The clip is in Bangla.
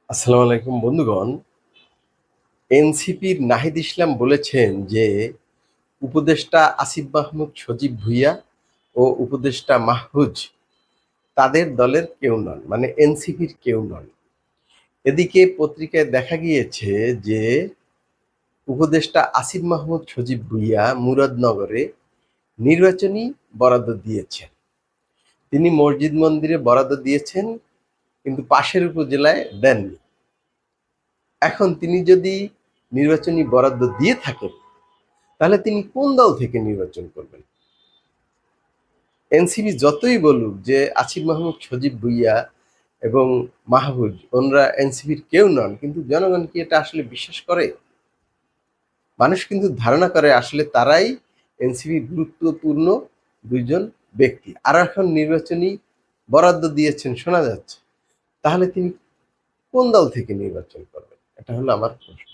আসসালামু আলাইকুম বন্ধুগণ। এনসিপির নাহিদ ইসলাম বলেছেন যে উপদেষ্টা আসিফ মাহমুদ সজীব ভুঁইয়া ও উপদেষ্টা মাহফুজ তাদের দলের কেউ নন, মানে এনসিপির কেউ নন। এদিকে পত্রিকায় দেখা গিয়েছে যে উপদেষ্টা আসিফ মাহমুদ সজীব ভুঁইয়া মুরাদনগরে নির্বাচনী বরাদ্দ দিয়েছেন। তিনি মসজিদ মন্দিরে বরাদ্দ দিয়েছেন, কিন্তু পাশের উপজেলায় দেননি। এখন তিনি যদি নির্বাচনী বরাদ্দ দিয়ে থাকেন, তাহলে তিনি কোন দল থেকে নির্বাচন করবেন? এনসিপি যতই বলুক যে আসিফ মাহমুদ সজীব ভুঁইয়া এবং মাহফুজ ওনরা এনসিপির কেউ নন, কিন্তু জনগণ কি এটা আসলে বিশ্বাস করে? মানুষ কিন্তু ধারণা করে আসলে তারাই এনসিপির গুরুত্বপূর্ণ দুইজন ব্যক্তি। আর এখন নির্বাচনী বরাদ্দ দিয়েছেন শোনা যাচ্ছে, তাহলে তিনি কোন দল থেকে নির্বাচন করবেন? এটা হলো আমার প্রশ্ন।